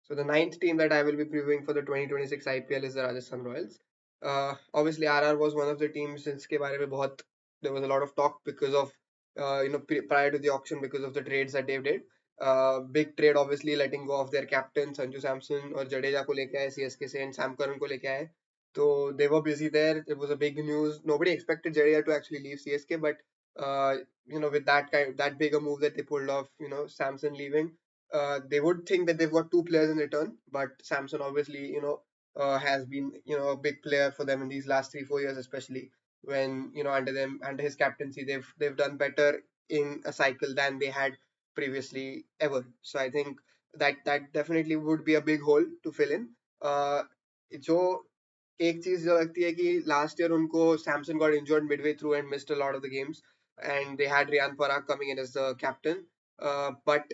So the ninth team that I will be previewing for the 2026 IPL is the Rajasthan Royals. Obviously, RR was one of the teams जिसके बारे में बहुत there was a lot of talk because of prior to the auction because of the trades that they did. Big trade obviously letting go of their captain Sanju Samson और जडेजा को लेके आए CSK से and Sam Curran को लेके आए. So they were busy there. It was a big news. Nobody expected Jadeja to actually leave CSK, but with that big a move that they pulled off, Samson leaving, they would think that they've got two players in return, but Samson obviously, has been, a big player for them in these last 3-4 years, especially when, under his captaincy, they've done better in a cycle than they had previously ever. So I think that definitely would be a big hole to fill in. जो एक चीज जो लगती है कि last year उनको Samson got injured midway through and missed a lot of the games and they had Riyan Parag coming in as the captain but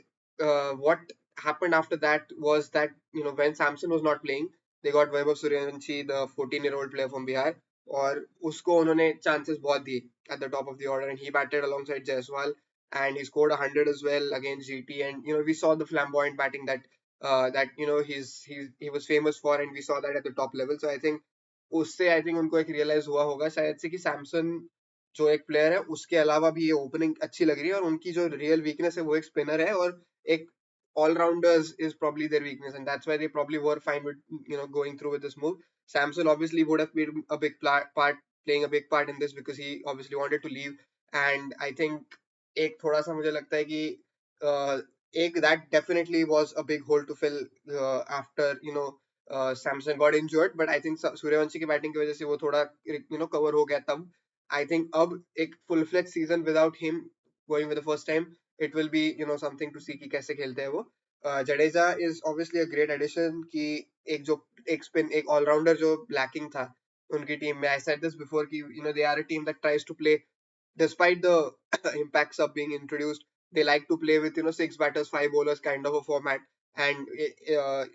what happened after that was that when Samson was not playing, they got Vaibhav Suryavanshi, the 14-year-old player from Bihar, और उसको उन्होंने chances बहुत दिए at the top of the order, and he batted alongside Jaiswal, and he scored 100 as well against GT, and we saw the flamboyant batting that he was famous for, and we saw that at the top level. So I think उससे I think उनको एक realise हुआ होगा शायद से कि सैमसन जो एक प्लेयर है उसके अलावा भी ये ओपनिंग अच्छी लग रही है, और उनकी जो रियल वीकनेस है वो एक स्पिनर है, और एक all-rounders is probably their weakness, and that's why they probably were fine with going through with this move. Samson obviously would have played a big part, playing a big part in this because he obviously wanted to leave, and I think एक थोड़ा सा मुझे लगता है कि एक that definitely was a big hole to fill after Samson got injured, but I think Suryavanshi की batting की वजह से वो थोड़ा कवर हो गया तब. I think अब एक full fledged season without him going for the first time, it will be something to see कि कैसे खेलते हैं वो. Jadeja is obviously a great addition कि एक spin एक all-rounder जो lacking था उनकी टीम में. I said this before कि they are a team that tries to play despite the impact sub being introduced. They like to play with six batters, five bowlers kind of a format. And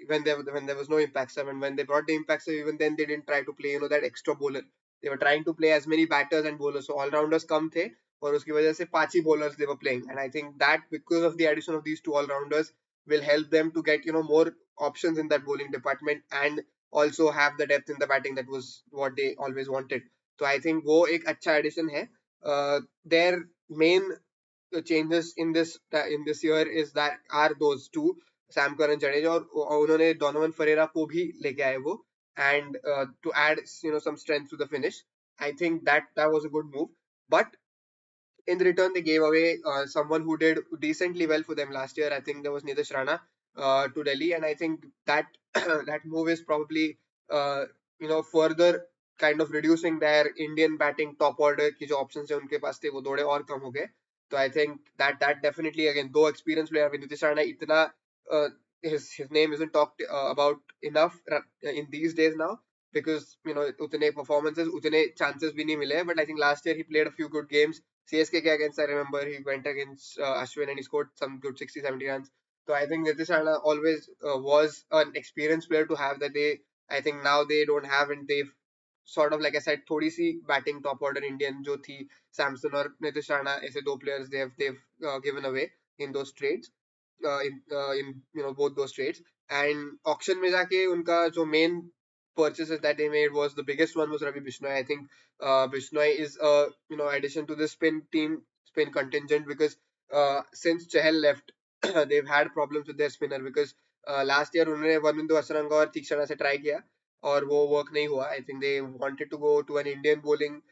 when there was no impact sub, and when they brought the impact sub, even then they didn't try to play that extra bowler. They were trying to play as many batters and bowlers, so all rounders कम थे, और उसकी वजह से पांच ही bowlers they were playing. And I think that because of the addition of these two all rounders will help them to get more options in that bowling department, and also have the depth in the batting that was what they always wanted. So I think वो एक अच्छा addition है. Their main changes in this year is that are those two, Sam Curran, Jadeja, और उन्होंने Donovan Ferreira को भी लेके आए वो, and to add some strength to the finish. I think that was a good move, but in return they gave away someone who did decently well for them last year. I think there was Nitish Rana to Delhi, and I think that that move is probably further kind of reducing their Indian batting top order की जो options है उनके पास थे वो थोड़े और कम हो गए. So I think that definitely, again, though experienced player with Nitish Rana इतना his name isn't talked about enough in these days now, because उतने performances उतने chances भी नहीं मिले, but I think last year he played a few good games. CSK के against, I remember he went against Ashwin and he scored some good 60-70 runs. So I think Nitish Rana always was an experienced player to have that I think now they don't have, and they've sort of, like I said, थोड़ी सी batting top order Indian जो थी Samson और Nitish Rana, ऐसे दो players they've given away in those trades, in both those trades. And auction में जाके उनका जो main purchases that they made was, the biggest one was Ravi Bishnoi. I think Bishnoi is a addition to the spin contingent, because since Chahal left, they've had problems with their spinner, because last year उन्होंने वर्मिंदु असरंगा और तीक्षणा से try किया और वो work नहीं हुआ. I think they wanted to go to an Indian bowling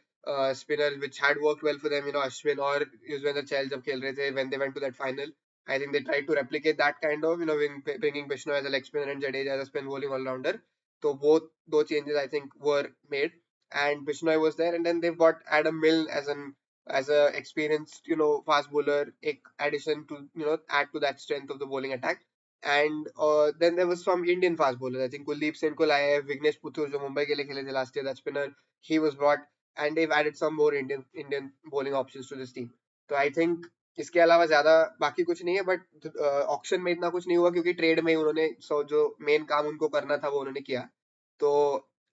spinner which had worked well for them, Ashwin or Yuzvendra Chahal जब खेल रहे थे when they went to that final. I think they tried to replicate that kind of, bringing Bishnoi as a leg spinner and Jadeja as a spin bowling all-rounder. So both those changes I think were made, and Bishnoi was there, and then they've got Adam Milne as a experienced fast bowler, ek addition to add to that strength of the bowling attack. And then there was some Indian fast bowlers. I think Kuldeep Sen को लाया है, Vignesh Puthur जो मुंबई के लिए खेले थे last year, that spinner, he was brought, and they've added some more Indian bowling options to this team. So I think इसके अलावा ज्यादा बाकी कुछ नहीं है, बट ऑक्शन में इतना कुछ नहीं हुआ क्योंकि ट्रेड में उन्होंने जो मेन काम उनको करना था वो उन्होंने किया. तो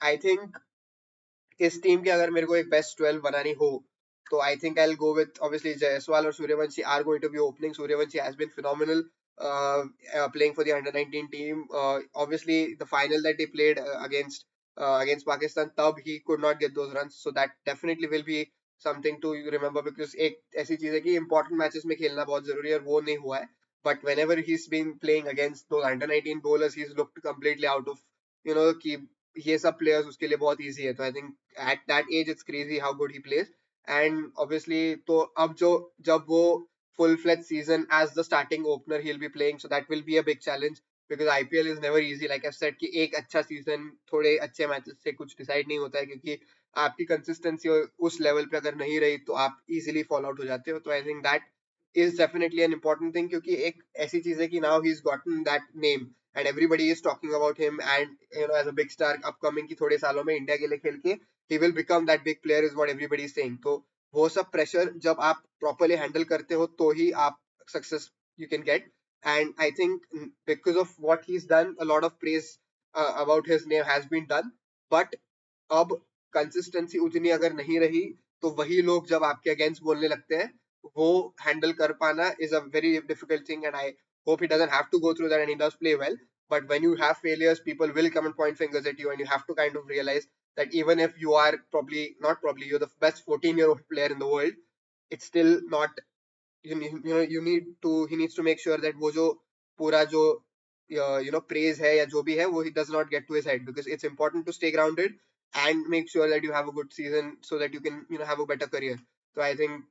आई थिंक इस टीम की अगर मेरे को एक बेस्ट 12 बनानी हो, तो I think I will go with, obviously, Jaiswal और Suryavanshi are going to be opening. Suryavanshi has been phenomenal playing for the under 19 team. Obviously, the final that he played against Pakistan, tab he could not get those runs. So that definitely will be something to remember because एक ऐसी चीज है कि important matches में खेलना बहुत जरूरी है और वो नहीं हुआ है but whenever he been playing against those under 19 bowlers he's looked completely out of कि ये सब प्लेयर्स उसके लिए बहुत इजी है तो I think at that age it's crazy how good he plays and obviously तो अब जो जब वो full fledged season as the starting opener he'll be playing so that will be a big challenge because IPL is never easy like I've said कि एक अच्छा season थोड़े अच्छे मैचेस से कुछ डिसाइड नहीं होता है क्योंकि आपकी कंसिस्टेंसी उस लेवल पे अगर नहीं रही तो आप इजीली फॉलो आउट हो जाते हो तो I think that is definitely an important thing क्योंकि एक ऐसी चीज है कि now he is gotten that name and everybody is talking about him and as a big star upcoming की थोड़े सालों में इंडिया के लिए खेल के he will become that big player is what everybody is saying तो वो सब प्रेशर जब आप प्रॉपरली हैंडल करते हो तो ही आप success you can get and I think because of what he's done a lot of praise about his name has been done but अब कंसिस्टेंसी उतनी अगर नहीं रही तो वही लोग जब आपके अगेंस्ट बोलने लगते हैं वो हैंडल कर पाना is a very difficult thing and I hope he doesn't have to go through that and he does play well but when you have failures people will come and point fingers at you and you have to kind of realize that even if you are probably not probably you're the best 14-year-old player in the world it's still not you need to he needs to make sure that वो जो पूरा जो praise है या जो भी है वो he does not get to his head because it's important to stay grounded and make sure that you have a good season so that you can have a better career so I think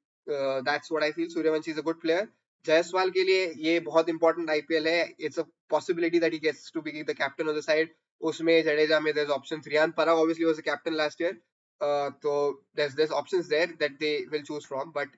that's what I feel Suryavanshi is a good player Jaiswal के लिए ये बहुत important IPL है it's a possibility that he gets to be the captain of the side उसमें जडेजा में there is options Riyan Parag obviously was a captain last year तो there's options there that they will choose from but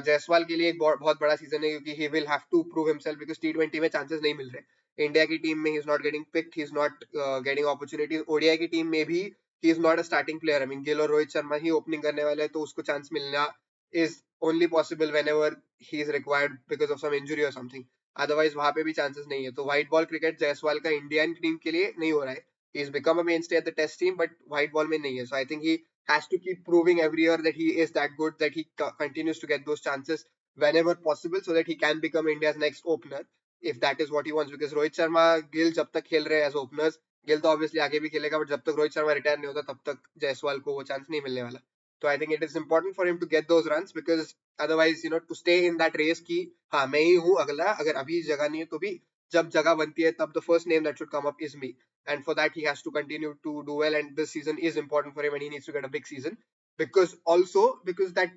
Jaiswal के लिए एक बहुत बड़ा season है क्योंकि he will have to prove himself because T20 में चांसेस नहीं मिल रहे इंडिया की टीम में he is not getting picked he is not getting opportunities ODI की टीम में भी he is not a starting player I mean Gill और रोहित शर्मा ही opening करने वाले हैं तो उसको चांस मिलना is only possible whenever he is required because of some injury or something otherwise वहां पे भी चांसेस नहीं है तो व्हाइट बॉल क्रिकेट जायसवाल का इंडियन टीम के लिए नहीं हो रहा है he has become a mainstay at the test team but white ball में नहीं है so I think he has to keep proving every year that he is that good that he continues to get those chances whenever possible so that he can become India's next opener if that is what he wants because Rohit Sharma Gill जब तक खेल रहे हैं as openers Gill तो obviously आगे भी खेलेगा but जब तक रोहित शर्मा रिटायर नहीं होता तब तक जायसवाल को वो चांस नहीं मिलने वाला तो I think it is important for him to get those runs because otherwise to stay in that race की हाँ मैं ही हूँ अगला अगर अभी जगह नहीं है तो भी जब जगह बनती है तब the first name that should come up is me and for that he has to continue to do well and this season is important for him and he needs to get a big season because that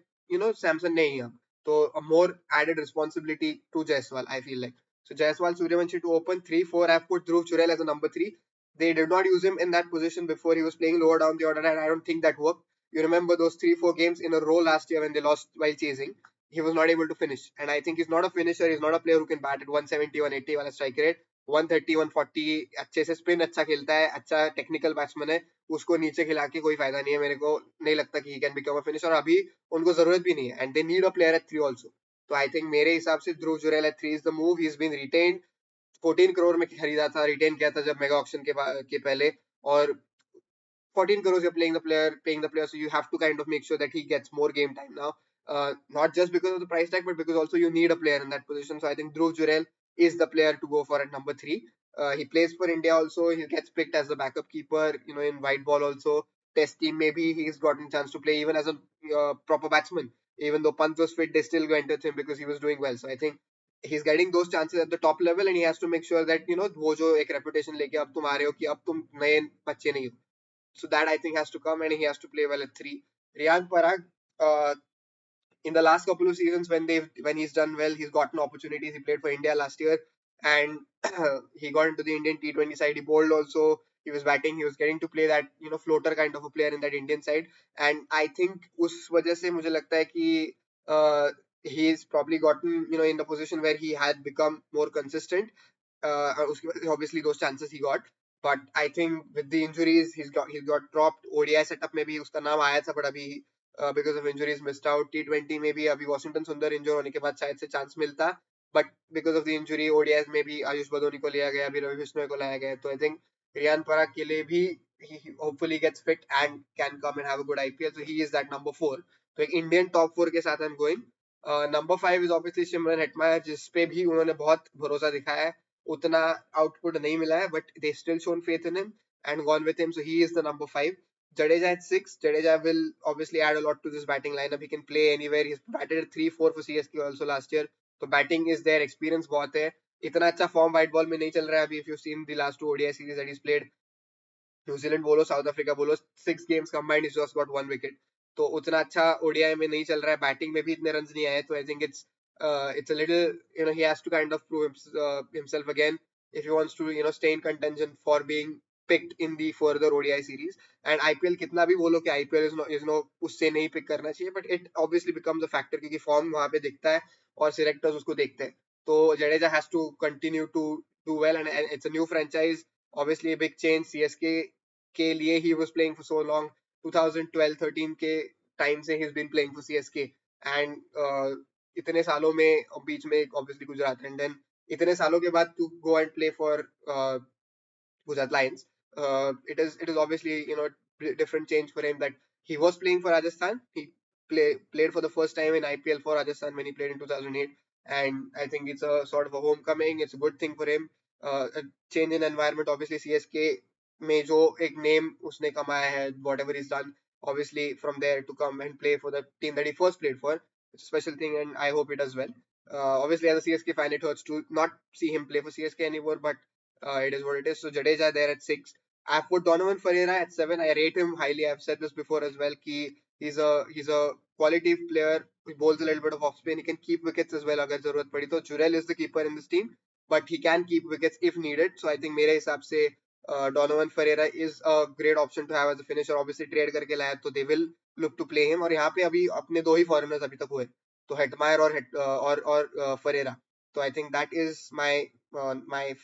Samson nahi hai so a more added responsibility to Jaiswal I feel like so Jaiswal Suryavanshi to open 3-4 I've put Dhruv Churel as a number 3 they did not use him in that position before he was playing lower down the order and I don't think that worked you remember those 3-4 games in a row last year when they lost while chasing he was not able to finish and I think he's not a finisher he's not a player who can bat at 170 180 वाला strike rate 130 140 अच्छे से spin अच्छा खेलता है अच्छा technical batsman है उसको नीचे खिला के कोई फायदा नहीं है मेरे को नहीं लगता कि he can become a finisher और अभी उनको जरूरत भी नहीं है and they need a player at 3 also तो आई थिंक मेरे हिसाब से Dhruv Jurel at 3 is the move he is been retained 14 crore में खरीदा था रिटेन किया था जब मेगा ऑक्शन के पहले और 14 crores you're paying the player, so you have to kind of make sure that he gets more game time now. Not just because of the price tag, but because also you need a player in that position. So I think Dhruv Jurel is the player to go for at number 3. He plays for India also. He gets picked as the backup keeper, in white ball also. Test team, maybe he's gotten a chance to play even as a proper batsman. Even though Pant was fit, they still went with him because he was doing well. So I think he's getting those chances at the top level and he has to make sure that, वो जो एक reputation लेके अब तुम आ रहे हो कि अब तुम नए बच्चे नहीं हो so that I think has to come and he has to play well at 3. Riyan Parag, in the last couple of seasons when he's done well, he's gotten opportunities. He played for India last year and he got into the Indian T20 side. He bowled also. He was batting. He was getting to play that floater kind of a player in that Indian side. And I think उस वजह से मुझे लगता है कि he's probably gotten in the position where he had become more consistent. Obviously those chances he got. But I think with the injuries he's got dropped. ODI setup में भी उसका नाम आया था but अभी because of injuries missed out. T20 में भी अभी वॉशिंगटन सुंदर इंजर होने के बाद शायद से चांस मिलता but because of the injury ODIs में भी आयुष बदोनी को लिया गया अभी रवि बिश्नोई को लाया गया तो I think रियान पराग के लिए भी he hopefully gets fit and can come and have a good IPL so he is that number 4 तो एक इंडियन टॉप 4 के साथ I'm going number 5 is obviously Simran Hetmyer, जिस पे भी उन्होंने बहुत भरोसा दिखाया है. उतना आउटपुट नहीं मिला है, but they still shown faith in him and gone with him. So he is the number 5. Jadeja at 6. Jadeja will obviously add a lot to this batting lineup. He can play anywhere. He's batted at 3-4 for CSK also last year. So batting is there. Experience बहुत है. इतना अच्छा form white ball में नहीं चल रहा है अभी. If you've seen the last two ODI series that he's played, New Zealand बोलो साउथ अफ्रीका बोलो, 6 games combined he's just got 1 wicket. तो उतना अच्छा ओडीआई में नहीं चल रहा है. बैटिंग में भी इतने रन नहीं आए, तो I think it's a little, he has to kind of prove himself again if he wants to stay in contention for being picked in the further ODI series. And IPL कितना भी बोलो कि IPL is no उससे नहीं pick करना चाहिए, but it obviously becomes a factor क्योंकि form वहां पे दिखता है और सिलेक्टर्स उसको देखते हैं. तो Jadeja has to continue to do well, and it's a new franchise, obviously a big change. CSK के लिए he was playing for so long. 2012-13 के टाइम से he's been playing for CSK, and इतने सालों में बीच में obviously गुजरात, and then इतने सालों के बाद to go and play for Gujarat Lions. It is obviously different change for him, that he was playing for Rajasthan. He played for the first time in IPL for Rajasthan when he played in 2008, and I think it's a sort of a homecoming. It's a good thing for him. A change in environment. Obviously CSK में जो एक name उसने कमाया है, whatever he's done, obviously from there to come and play for the team that he first played for, it's a special thing, and I hope he does well. Obviously as a CSK fan it hurts to not see him play for CSK anymore, but it is what it is. So Jadeja there at 6. I've put Donovan Ferreira at 7. I rate him highly. I've said this before as well. He's a quality player. He bowls a little bit of off spin. He can keep wickets as well. अगर जरूरत पड़ी तो Jurel is the keeper in this team, but he can keep wickets if needed. So I think मेरे हिसाब से Donovan Ferreira is a great option to have as a finisher. Obviously trade करके लाया तो they will look to play him. और यहाँ पे अभी अपने दो ही foreigners अभी तक हुए, तो हेटमायर और फरेरा. तो I think that is my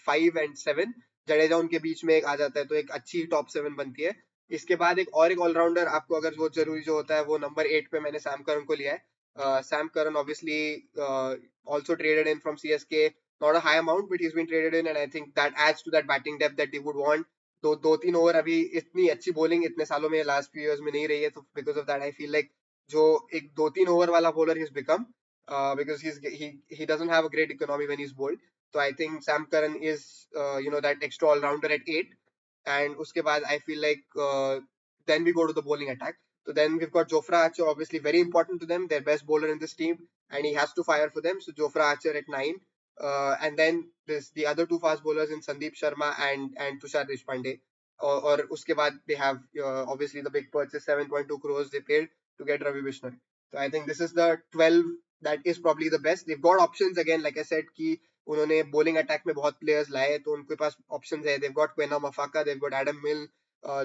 5 and 7. Jadeja उनके बीच में एक आ जाता है, तो एक अच्छी टॉप 7 बनती है. इसके बाद एक ऑलराउंडर आपको अगर वो जरूरी जो होता है, वो नंबर 8 पे मैंने सैम करन को लिया है. Sam Curran obviously also traded in from CSK, not a high amount, but he's been traded in, and I think that adds to that batting depth that they would want. तो 2-3 over अभी इतनी अच्छी bowling इतने सालों में last few years में नहीं रही है, तो because of that I feel like जो एक 2-3 ओवर वाला bowler he's become, because he doesn't have a great economy when he's bowled. So I think Sam Curran is that extra all rounder at 8. And uske baad I feel like then we go to the bowling attack. So then we've got Jofra Archer, obviously very important to them, their best bowler in this team, and he has to fire for them. So Jofra Archer at 9. And then there's the other two fast bowlers in Sandeep Sharma and Tushar Deshpande. Or uske baad they have obviously the big purchase, 7.2 crores they paid to get Ravi Bishnoi. So I think this is the 12 that is probably the best. They've got options again, like I said, कि उन्होंने bowling attack में बहुत players लाए, तो उनके पास options है. They've got Quena Mafaka, they've got Adam Mill,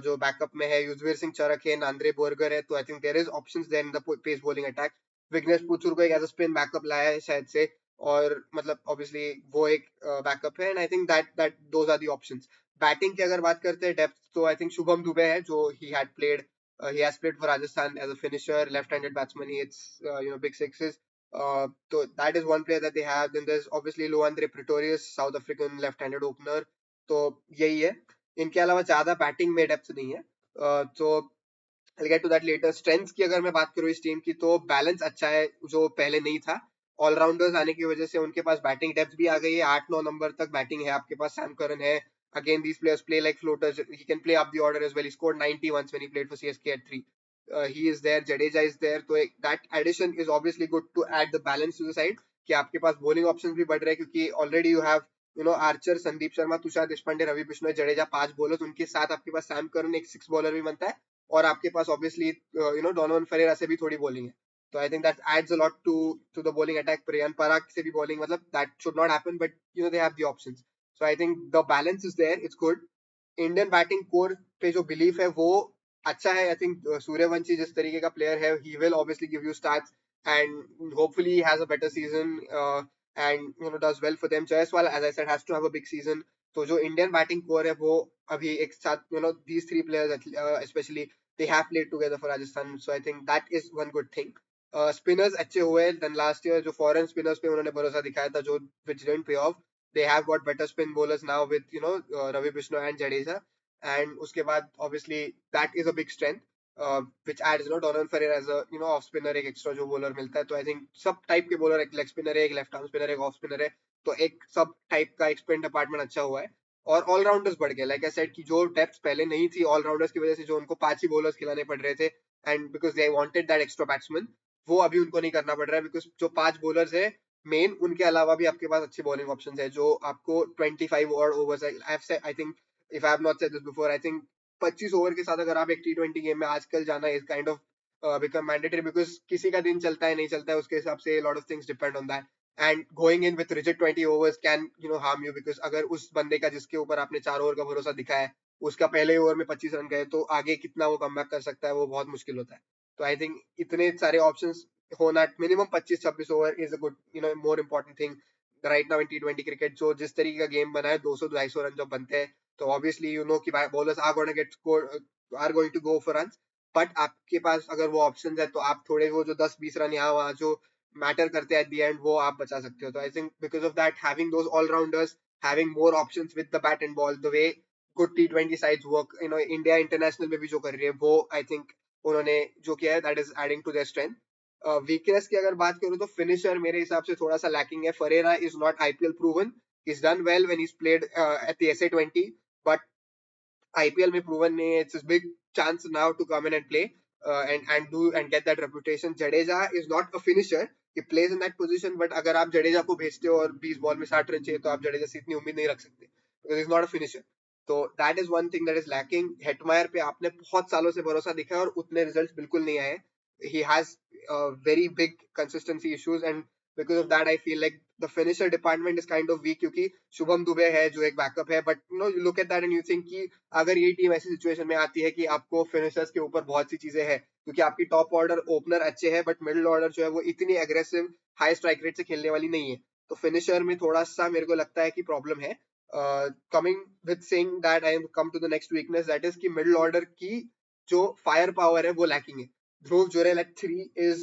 जो backup में है, युजवीर सिंह चरक है, नांद्रे बोरगर है. तो I think there is options there in the pace bowling attack. Vignesh Puthur को एक एज अ स्पिन बैकअप लाया है शायद से, और मतलब ऑब्वियसली वो एक बैकअप है, and I think that those are the options. Batting की अगर बात करते हैं डेप्थ, तो आई थिंक शुभम दुबे है, जो he had played he has played for Rajasthan as a finisher, left-handed batsman. He hits big sixes. So that is one player that they have. Then there's obviously Luandre Pretorius, South African left-handed opener. तो यही है. इनके अलावा ज्यादा batting में depth नहीं है. तो I'll get to that later. Strengths की अगर मैं बात करूँ इस टीम की, तो बैलेंस अच्छा है जो पहले नहीं था. ऑलराउंडर्स आने की वजह से उनके पास बैटिंग डेप्थ भी आ गई है. 8-9 नंबर तक बैटिंग है आपके पास. सैम करन है. Again, these players play like floaters. He can play up the order as well. He scored 90 once when he played for CSK at 3. He is there. Jadeja is there. तो that addition is obviously good to add the balance to the side, कि आपके पास bowling options भी बढ़ रहे हैं, क्योंकि already you have Archer, Sandeep Sharma, Tushar Deshpande, Ravi Bishnoi, Jadeja, 5 bowlers. उनके साथ आपके पास सैम करन एक 6 बॉलर भी बनता है, और आपके पास ऑब्वियसली डोनोवन फेरेरा से भी थोड़ी बॉलिंग है. तो I think that adds a lot to the bowling attack. Riyan Parag से भी बॉलिंग, मतलब that should not happen, but they have the options. So I think the balance is there, it's good. Indian batting core पे जो belief है वो अच्छा है. I think Suryavanshi जिस तरीके का प्लेयर है, he will obviously give you starts, and hopefully has a better season, and does well for them. Jaiswal, as I said, has to have a big season. तो जो इंडियन बैटिंग कोर है वो अभी एक साथ, these three players especially, they have played together for Rajasthan, so I think that is one good thing. Spinners अच्छे हुए. Then last year जो फॉरेन स्पिनर्स पे उन्होंने भरोसा दिखाया था, जो which didn't pay off, they have got better spin bowlers now with Ravi Bishnoi and Jadeja, and उसके बाद obviously that is a big strength. which adds Donovan Ferrer as a off spinner, एक extra जो bowler मिलता है. तो I think सब type के bowler, एक लेग स्पिनर है, एक लेफ्ट आर्म स्पिनर है, एक ऑफ स्पिनर है, तो एक सब टाइप का एक स्पिन डिपार्टमेंट अच्छा हुआ है. और ऑलराउंडर्स बढ़ गए, लाइक आई सेड कि जो डेप्थ पहले नहीं थी ऑलराउंडर्स की वजह से, जो उनको 5 ही बॉलर्स खिलाने पड़ रहे थे, and because they wanted that extra batsman, वो अभी उनको नहीं करना पड़ रहा है, बिकॉज जो 5 बॉलर्स है मेन, उनके अलावा भी आपके पास अच्छे बॉलिंग ऑप्शंस है जो आपको 25 और overs, I think, if I have not said this before, I think 25 over के साथ अगर आप एक T20 गेम में आजकल जाना is kind of become mandatory, because किसी का दिन चलता है नहीं चलता है, उसके हिसाब से lot of things depend on that. And going in with rigid 20 overs can harm you, because अगर उस बंदे का जिसके ऊपर आपने 4 ओवर का भरोसा दिखा है, उसका पहले ओवर में 25 रन गए, तो आगे कितना वो कम कर सकता है, वो बहुत मुश्किल होता है. तो आई थिंक इतने सारे ऑप्शन होना, minimum 25-26 over is a good, more important thing right now in T20 cricket. जो जिस तरीके का गेम बना है, 200-250 रन जब बनते हैं, तो ऑब्वियसली कि bowlers are going to get score, are going to go for runs. But आपके पास अगर वो ऑप्शन है, तो आप थोड़े वो जो 10-20 रन यहाँ वहाँ जो मैटर करते हैं एट द एंड, वो आप बचा सकते हो. तो I think because of that, having those allrounders, having more options with the bat and ball, the way good T20 sides work, India international में भी जो कर रही है, वो आई थिंक उन्होंने जो किया है, that is adding to their strength. Weakness की अगर बात करूं, तो फिनिशर मेरे हिसाब से थोड़ा सा लैकिंग है. Ferreira is not IPL proven. He's done well when he's played at the SA20, but IPL में proven नहीं है. It's a big chance now to come in and play and get that reputation. Jadeja is not a finisher. He plays in that position, but अगर आप जडेजा को भेजते हो और 20 ball में 60 रन चाहिए, तो आप जडेजा से इतनी उम्मीद नहीं रख सकते, because he's not a finisher. तो that is one thing that is lacking. Hetmyer पे आपने बहुत सालों से भरोसा दिखा है और उतने रिजल्ट्स बिल्कुल नहीं आए. He has very big consistency issues, and because of that I feel like the finisher department is kind of weak, क्योंकि शुभम दुबे है जो एक बैकअप है, but you look at that and you think कि अगर ये टीम ऐसी सिचुएशन में आती है कि आपको फिनिशर्स के ऊपर बहुत सी चीजें हैं, क्योंकि आपकी टॉप ऑर्डर ओपनर अच्छे हैं, बट मिडिल ऑर्डर जो है वो इतनी एग्रेसिव हाई स्ट्राइक रेट से खेलने वाली नहीं है, तो फिनिशर में थोड़ा सा मेरे को लगता है कि प्रॉब्लम है. Coming with saying that, I am come to the next weakness, that is कि मिडिल ऑर्डर की जो फायर पावर है वो लैकिंग है. Dhruv Jurel at 3 is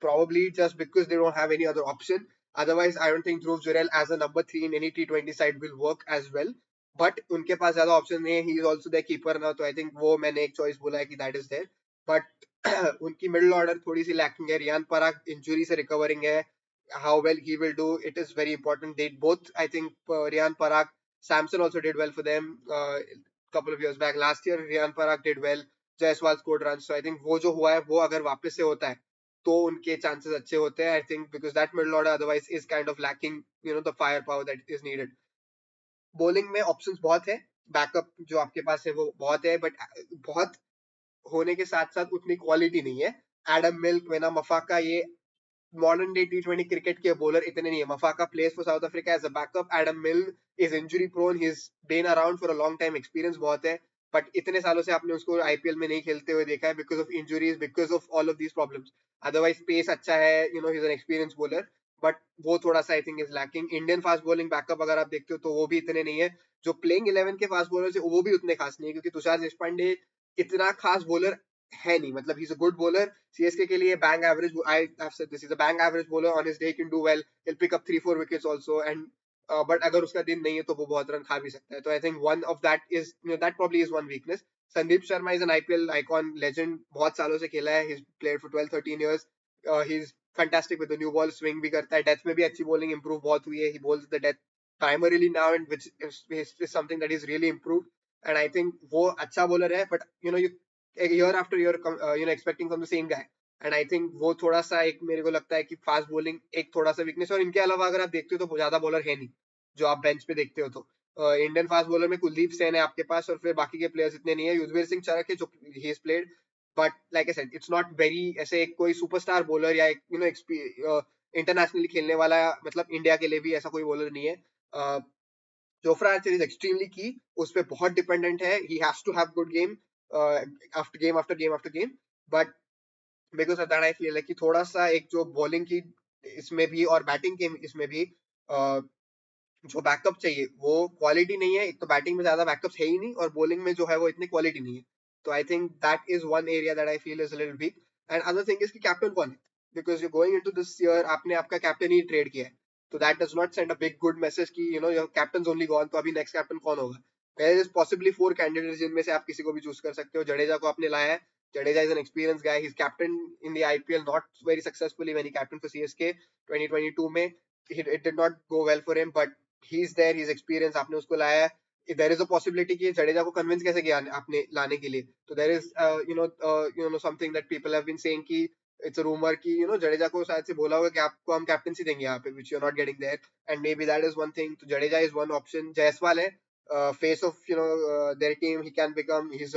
probably just because they don't have any other option. Otherwise, I don't think Dhruv Jurel as a number 3 in any T20 side will work as well. But उनके पास ज्यादा option नहीं है. He is also their keeper now, तो I think वो मैंने एक choice बोला है कि that is there. But उनकी मिडिल ऑर्डर थोड़ी सी लैकिंग है. रियान पराग इंजुरी से रिकवरिंग है. How well he will do, it is very important. They both, I think, Riyan Parag, Samson also did well for them couple of years back. Last year, Riyan Parag did well. Jaiswal scored run. So I think वो जो हुआ है, वो अगर वापस से होता है, तो उनके चांसेस अच्छे होते हैं. I think because that middle order otherwise is kind of lacking the fire power that is needed. Bowling में ऑप्शंस बहुत है, बैकअप जो आपके पास है वो बहुत है, बट बहुत होने के साथ साथ उतनी क्वालिटी नहीं है. एडम मिल्क, वेना मफाका, ये modern day T20 cricket के bowler इतने नहीं है. Mafaka plays for South Africa as a backup. Adam Milne is injury prone. He's been around for a long time. Experience बहुत है, but इतने सालों से आपने उसको IPL में नहीं खेलते हुए देखा है because of injuries, because of all of these problems. Otherwise pace अच्छा है, he's an experienced bowler, but वो थोड़ा सा I think is lacking. Indian fast bowling backup अगर आप देखते हो तो वो भी इतने नहीं है. जो playing 11 के fast bowlers है वो भी उतने खास नहीं है, क्योंकि तुषार देशपांडे इतना खास बॉलर है नहीं. मतलब he's a good bowler. CSK के लिए bang average, I have said this, he's a bang average bowler. On his day he can do well. He'll pick up 3-4 wickets also, and but अगर उसका दिन नहीं है तो वो बहुत रन खा भी सकता है. तो I think one of that is, that probably is one weakness. Sandeep Sharma is an IPL icon, legend. बहुत सालों से खेला है. He's played for 12-13 years. He's fantastic with the new ball. Swing भी करता है. Death में भी अच्छी bowling improve बहुत हुई है. He bowls the death primarily now, and which is something that is really improved. And I think वो अच्छा bowler है, but you year after year expecting from the same guy. And I think वो थोड़ा सा एक मेरे को लगता है कि फास्ट बॉलिंग एक थोड़ा सा वीकनेस. और इनके अलावा अगर आप देखते हो तो ज्यादा बॉलर है नहीं जो आप बेंच पे देखते हो. तो इंडियन फास्ट बॉलर में कुलदीप सेन है आपके पास, और फिर बाकी के प्लेयर्स इतने नहीं है. युजवेर सिंह चरक है जो he is played, but like I said it's not very ऐसे एक कोई सुपरस्टार बॉलर या इंटरनेशनली खेलने वाला, मतलब इंडिया के लिए भी ऐसा कोई बॉलर नहीं है. जोफ्रा आर्चर इज एक्सट्रीमली की, उस पर बहुत डिपेंडेंट है. He has to have good game after game after game after game. But because of that I feel like कि थोड़ा सा एक जो बॉलिंग की इसमें भी और बैटिंग के इसमें भी जो बैकअप चाहिए वो क्वालिटी नहीं है. एक तो बैटिंग में ज्यादा बैकअप्स है ही नहीं, और बॉलिंग में जो है वो इतनी क्वालिटी नहीं है. तो I think that is one area that I feel is a little week. And other thing is कि कैप्टन कौन है, because you going into this year आपने आपका कैप्टन ही ट्रेड किया है. तो that does not send a big good message कि your captain only gone, तो अभी नेक्स्ट कैप्टन कौन होगा. देयर इज पॉसिबली 4 कैंडिडेट्स जिनमें से आप किसी को भी चूज कर सकते हो. जडेजा को आपने लाया है Jadeja is an experienced guy. He's captain in the IPL, not very successfully when he captained for CSK 2022 में. It did not go well for him, but he's there. He's experienced. आपने उसको लाया है. If there is a possibility कि जडेजा को convince कैसे किया आपने लाने के लिए, तो there is something that people have been saying कि it's a rumor कि जडेजा को शायद से बोला होगा कि आपको हम कैप्टनसी देंगे यहाँ पे, which you're not getting there, and maybe that is one thing. तो Jadeja is one option. Jaiswal है, face of their team. He can become, he's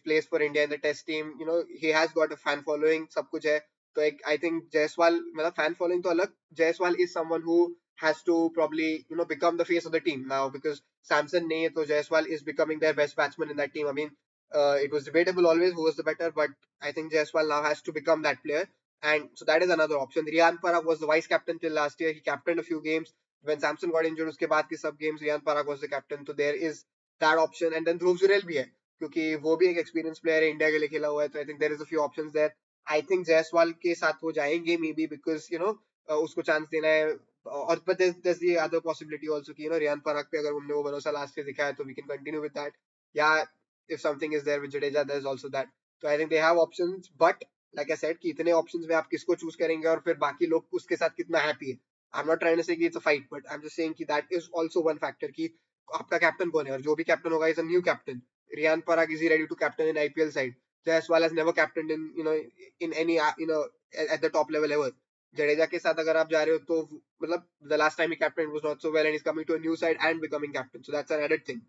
plays for India in the test team. He has got a fan following, सब कुछ है. तो एक I think Jaiswal, मतलब fan following तो अलग, Jaiswal is someone who has to probably become the face of the team now, because Samson नहीं है तो Jaiswal is becoming their best batsman in that team. I mean, it was debatable always who was the better, but I think Jaiswal now has to become that player. And so that is another option. Riyan Parag was the vice captain till last year. He captained a few games. When Samson got injured, उसके बाद के सब games Riyan Parag was the captain. So there is that option. And then Dhruv Jurel भी है, क्योंकि वो भी एक experienced player है, इंडिया के लिए खेला हुआ है. तो I think there is a few options there. I think Jaiswal के साथ वो जाएंगे maybe because उसको chance देना है. और but there's the other possibility also कि रियान पराग पे अगर उन्होंने वो भरोसा लास्ट से दिखाया तो we can continue with that. Yeah, if something is there with Jadeja, there's also that. So I think they have options, but like I said कि इतने options में आप किसको choose करेंगे और फिर बाकी लोग उसके साथ कितना happy है. I'm not trying to say कि it's a fight, but I'm just saying कि that is also one factor कि आपका कैप्टन कौन है, और जो भी कैप्टन होगा is a new captain. Riyan Parag, is he ready to captain in IPL side? Jaiswal has never captained in any at the top level ever. Jadeja के साथ अगर आप जा रहे हो तो मतलब the last time he captained was not so well, and he's coming to a new side and becoming captain, so that's an added thing.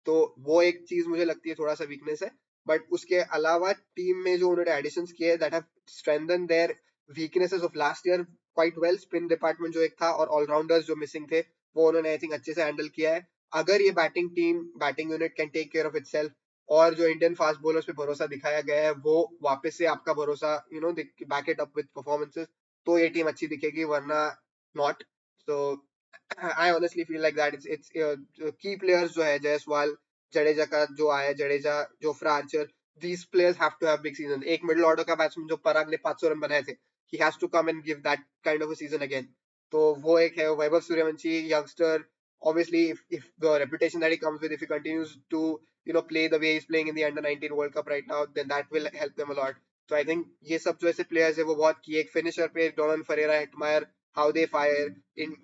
तो वो एक चीज मुझे लगती है थोड़ा सा वीकनेस है. बट उसके अलावा टीम में जो उन्होंने एडिशंस किए that have strengthen their weaknesses of last year quite well. Spin department जो एक था और ऑलराउंडर्स जो मिसिंग थे वो उन्होंने आई थिंक अच्छे से हैंडल किया है. अगर ये batting unit can take care of itself, और जो इंडियन फास्ट बॉलर्स पे भरोसा दिखाया गया है वो वापस से आपका भरोसा back it up with performances, तो ये टीम अच्छी दिखेगी, वरना not. So I honestly feel like that it's key players जो है जायसवाल, जडेजा का जो आया, Jadeja, Jofra Archer, these players have to have big seasons. एक मिडिल ऑर्डर का बैट्समैन जो पराग ने 500 रन बनाए थे, he has to come and give that kind of a season again. तो वो एक है. Vaibhav Suryavanshi, youngster, obviously if the reputation that he comes with, if he continues to play the way he's playing in the under 19 World Cup right now, then that will help them a lot. So I think ये सब जो ऐसे players है वो बहुत की. एक finisher पे Donovan Ferreira, Hetmyer, how they fire in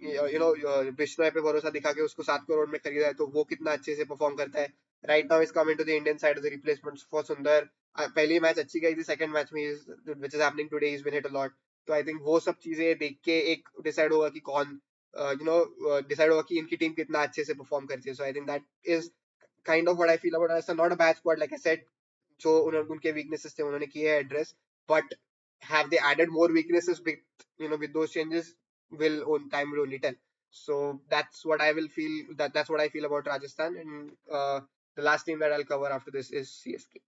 Bishnoi पे भरोसा दिखा के उसको 7 करोड़ में खरीदा है, तो वो कितना अच्छे से परफॉर्म करता है. Right now is coming to the Indian side of the replacement for Sundar. पहली मैच अच्छी गई थी, सेकंड मैच में which is happening today is been hit a lot. तो आई थिंक वो सब चीजें देख के एक डिसाइड होगा कि कौन डिसाइड होगा कि इनकी टीम कितना अच्छे से परफॉर्म करती है. So I think that is kind of what I feel about Rajasthan. Not a bad squad like I said. जो उनके वीकनेसेस थे उन्होंने किए address, but have they added more weaknesses with those changes? Time will only tell. So that's what I will feel. That's what I feel about Rajasthan. And the last team that I'll cover after this is CSK.